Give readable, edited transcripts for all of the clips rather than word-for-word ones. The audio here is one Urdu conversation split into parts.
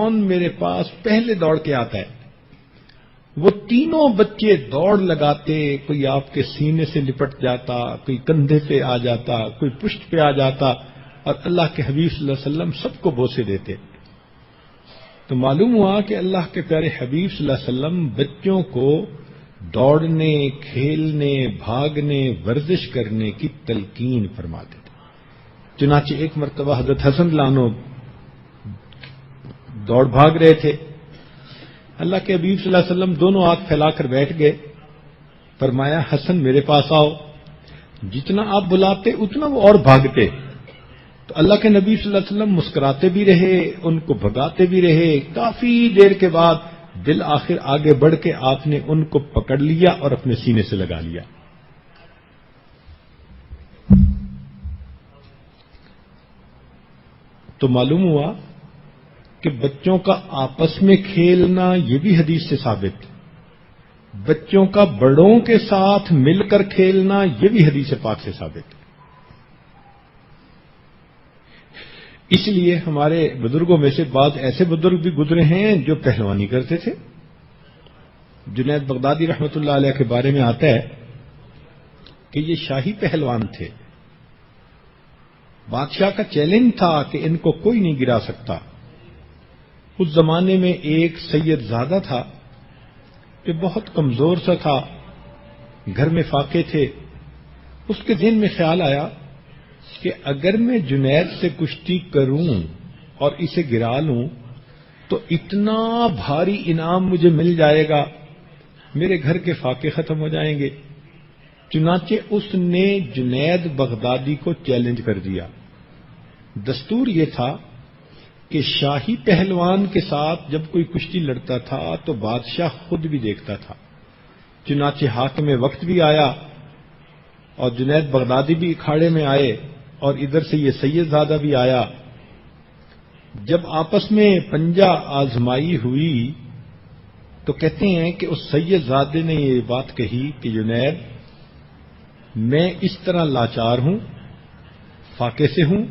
کون میرے پاس پہلے دوڑ کے آتا ہے؟ وہ تینوں بچے دوڑ لگاتے، کوئی آپ کے سینے سے لپٹ جاتا، کوئی کندھے پہ آ جاتا، کوئی پشت پہ آ جاتا، اور اللہ کے حبیب صلی اللہ علیہ وسلم سب کو بوسے دیتے۔ تو معلوم ہوا کہ اللہ کے پیارے حبیب صلی اللہ علیہ وسلم بچوں کو دوڑنے، کھیلنے، بھاگنے، ورزش کرنے کی تلقین فرماتے تھے۔ چنانچہ ایک مرتبہ حضرت حسن لانو دوڑ بھاگ رہے تھے، اللہ کے حبیب صلی اللہ علیہ وسلم دونوں ہاتھ پھیلا کر بیٹھ گئے، فرمایا حسن میرے پاس آؤ۔ جتنا آپ بلاتے اتنا وہ اور بھاگتے، تو اللہ کے نبی صلی اللہ علیہ وسلم مسکراتے بھی رہے، ان کو بھگاتے بھی رہے۔ کافی دیر کے بعد بالآخر آگے بڑھ کے آپ نے ان کو پکڑ لیا اور اپنے سینے سے لگا لیا۔ تو معلوم ہوا کہ بچوں کا آپس میں کھیلنا یہ بھی حدیث سے ثابت، بچوں کا بڑوں کے ساتھ مل کر کھیلنا یہ بھی حدیث پاک سے ثابت۔ اس لیے ہمارے بزرگوں میں سے بعض ایسے بزرگ بھی گزرے ہیں جو پہلوانی کرتے تھے۔ جنید بغدادی رحمۃ اللہ علیہ کے بارے میں آتا ہے کہ یہ شاہی پہلوان تھے، بادشاہ کا چیلنج تھا کہ ان کو کوئی نہیں گرا سکتا۔ اس زمانے میں ایک سید زادہ تھا کہ بہت کمزور سا تھا، گھر میں فاقے تھے۔ اس کے ذہن میں خیال آیا کہ اگر میں جنید سے کشتی کروں اور اسے گرا لوں تو اتنا بھاری انعام مجھے مل جائے گا، میرے گھر کے فاقے ختم ہو جائیں گے۔ چنانچہ اس نے جنید بغدادی کو چیلنج کر دیا۔ دستور یہ تھا کہ شاہی پہلوان کے ساتھ جب کوئی کشتی لڑتا تھا تو بادشاہ خود بھی دیکھتا تھا۔ چنانچہ حاکم وقت بھی آیا اور جنید بغدادی بھی اکھاڑے میں آئے اور ادھر سے یہ سید زادہ بھی آیا۔ جب آپس میں پنجہ آزمائی ہوئی تو کہتے ہیں کہ اس سید زادے نے یہ بات کہی کہ جنید میں اس طرح لاچار ہوں، فاقے سے ہوں،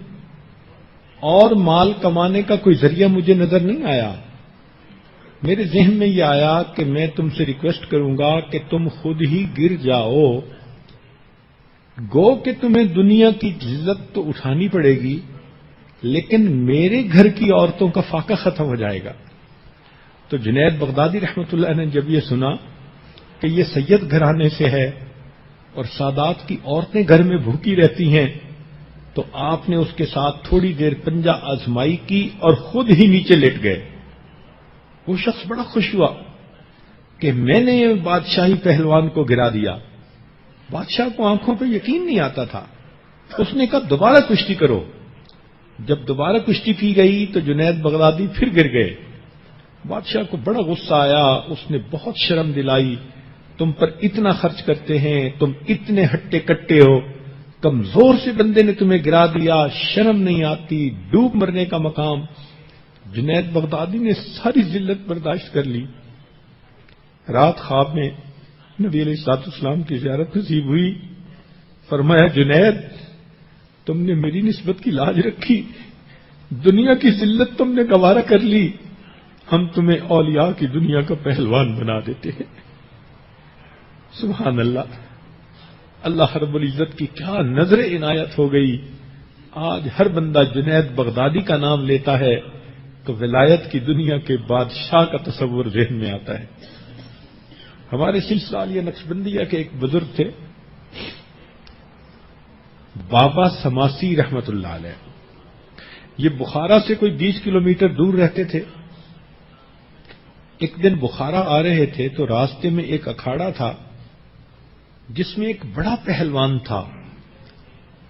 اور مال کمانے کا کوئی ذریعہ مجھے نظر نہیں آیا۔ میرے ذہن میں یہ آیا کہ میں تم سے ریکویسٹ کروں گا کہ تم خود ہی گر جاؤ، گو کہ تمہیں دنیا کی عزت تو اٹھانی پڑے گی لیکن میرے گھر کی عورتوں کا فاقہ ختم ہو جائے گا۔ تو جنید بغدادی رحمۃ اللہ نے جب یہ سنا کہ یہ سید گھرانے سے ہے اور سادات کی عورتیں گھر میں بھوکی رہتی ہیں، تو آپ نے اس کے ساتھ تھوڑی دیر پنجہ آزمائی کی اور خود ہی نیچے لیٹ گئے۔ وہ شخص بڑا خوش ہوا کہ میں نے بادشاہی پہلوان کو گرا دیا۔ بادشاہ کو آنکھوں پہ یقین نہیں آتا تھا۔ اس نے کہا دوبارہ کشتی کرو۔ جب دوبارہ کشتی کی گئی تو جنید بغدادی پھر گر گئے۔ بادشاہ کو بڑا غصہ آیا، اس نے بہت شرم دلائی، تم پر اتنا خرچ کرتے ہیں، تم اتنے ہٹے کٹے ہو، کمزور سے بندے نے تمہیں گرا دیا، شرم نہیں آتی، ڈوب مرنے کا مقام۔ جنید بغدادی نے ساری ذلت برداشت کر لی۔ رات خواب میں نبی علیہ الصلوۃ والسلام کی زیارت نصیب ہوئی۔ فرمایا جنید تم نے میری نسبت کی لاج رکھی، دنیا کی ذلت تم نے گوارا کر لی، ہم تمہیں اولیاء کی دنیا کا پہلوان بنا دیتے ہیں۔ سبحان اللہ، اللہ رب العزت کی کیا نظر عنایت ہو گئی۔ آج ہر بندہ جنید بغدادی کا نام لیتا ہے تو ولایت کی دنیا کے بادشاہ کا تصور ذہن میں آتا ہے۔ ہمارے سلسلہ عالیہ نقشبندیہ کے ایک بزرگ تھے بابا سماسی رحمت اللہ علیہ، یہ بخارا سے کوئی 20 کلومیٹر دور رہتے تھے۔ ایک دن بخارا آ رہے تھے تو راستے میں ایک اکھاڑا تھا جس میں ایک بڑا پہلوان تھا،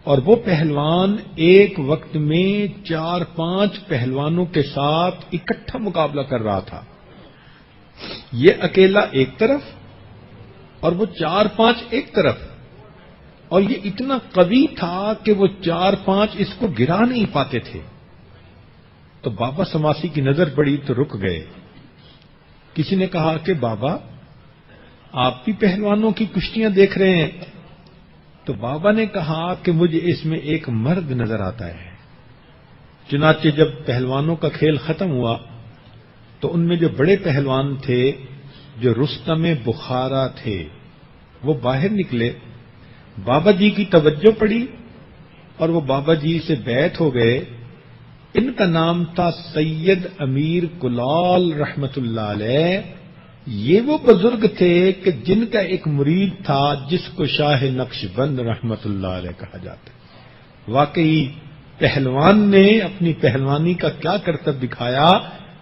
اور وہ پہلوان ایک وقت میں 4-5 پہلوانوں کے ساتھ اکٹھا مقابلہ کر رہا تھا۔ یہ اکیلا ایک طرف اور وہ 4-5 ایک طرف، اور یہ اتنا قوی تھا کہ وہ 4-5 اس کو گرا نہیں پاتے تھے۔ تو بابا سماسی کی نظر پڑی تو رک گئے۔ کسی نے کہا کہ بابا آپ بھی پہلوانوں کی کشتیاں دیکھ رہے ہیں؟ تو بابا نے کہا کہ مجھے اس میں ایک مرد نظر آتا ہے۔ چنانچہ جب پہلوانوں کا کھیل ختم ہوا تو ان میں جو بڑے پہلوان تھے، جو رستم بخارا تھے، وہ باہر نکلے، بابا جی کی توجہ پڑی اور وہ بابا جی سے بیعت ہو گئے۔ ان کا نام تھا سید امیر کلال رحمت اللہ علیہ۔ یہ وہ بزرگ تھے کہ جن کا ایک مرید تھا جس کو شاہ نقش بند رحمت اللہ علیہ کہا جاتا ہے۔ واقعی پہلوان نے اپنی پہلوانی کا کیا کرتب دکھایا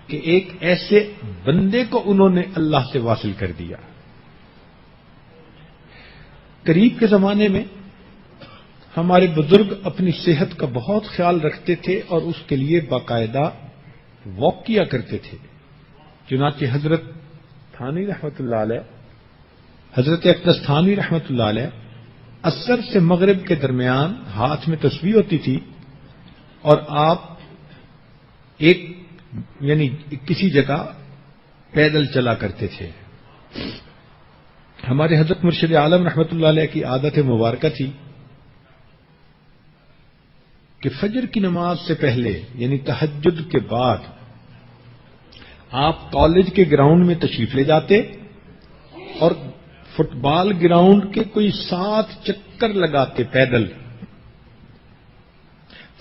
کہ ایک ایسے بندے کو انہوں نے اللہ سے واصل کر دیا۔ قریب کے زمانے میں ہمارے بزرگ اپنی صحت کا بہت خیال رکھتے تھے اور اس کے لیے باقاعدہ واک کیا کرتے تھے۔ چنانچہ حضرت تھانوی رحمۃ اللہ علیہ، حضرت اقدس تھانوی رحمۃ اللہ علیہ عصر سے مغرب کے درمیان ہاتھ میں تسبیح ہوتی تھی اور آپ کسی جگہ پیدل چلا کرتے تھے۔ ہمارے حضرت مرشد عالم رحمۃ اللہ علیہ کی عادت مبارکہ تھی کہ فجر کی نماز سے پہلے یعنی تہجد کے بعد آپ کالج کے گراؤنڈ میں تشریف لے جاتے اور فٹ بال گراؤنڈ کے کوئی 7 چکر لگاتے پیدل۔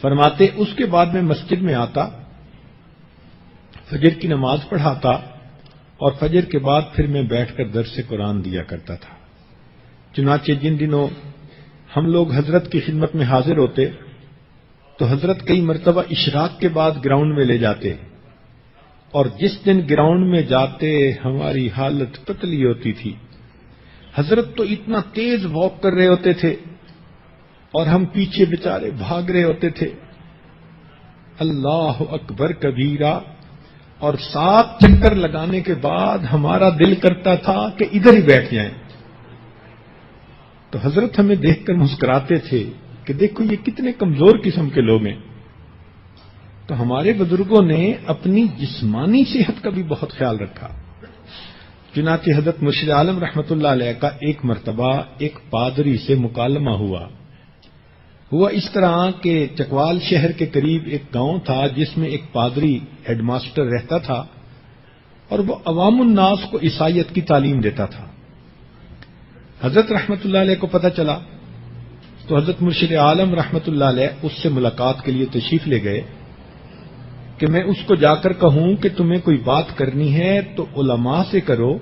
فرماتے اس کے بعد میں مسجد میں آتا، فجر کی نماز پڑھاتا اور فجر کے بعد پھر میں بیٹھ کر درس قرآن دیا کرتا تھا۔ چنانچہ جن دنوں ہم لوگ حضرت کی خدمت میں حاضر ہوتے تو حضرت کئی مرتبہ اشراق کے بعد گراؤنڈ میں لے جاتے، اور جس دن گراؤنڈ میں جاتے ہماری حالت پتلی ہوتی تھی۔ حضرت تو اتنا تیز واک کر رہے ہوتے تھے اور ہم پیچھے بیچارے بھاگ رہے ہوتے تھے۔ اللہ اکبر کبیرہ، اور 7 چکر لگانے کے بعد ہمارا دل کرتا تھا کہ ادھر ہی بیٹھ جائیں۔ تو حضرت ہمیں دیکھ کر مسکراتے تھے کہ دیکھو یہ کتنے کمزور قسم کے لوگ ہیں۔ تو ہمارے بزرگوں نے اپنی جسمانی صحت کا بھی بہت خیال رکھا۔ چنانچہ حضرت مرشد عالم رحمت اللہ علیہ کا ایک مرتبہ ایک پادری سے مکالمہ ہوا اس طرح کہ چکوال شہر کے قریب ایک گاؤں تھا جس میں ایک پادری ہیڈ ماسٹر رہتا تھا اور وہ عوام الناس کو عیسائیت کی تعلیم دیتا تھا۔ حضرت رحمت اللہ علیہ کو پتہ چلا تو حضرت مرشد عالم رحمت اللہ علیہ اس سے ملاقات کے لیے تشریف لے گئے کہ میں اس کو جا کر کہوں کہ تمہیں کوئی بات کرنی ہے تو علماء سے کرو،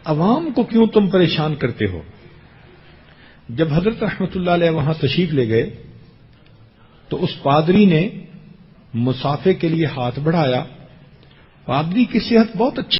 عوام کو کیوں تم پریشان کرتے ہو۔ جب حضرت رحمت اللہ علیہ وہاں تشریف لے گئے تو اس پادری نے مصافحے کے لیے ہاتھ بڑھایا۔ پادری کی صحت بہت اچھی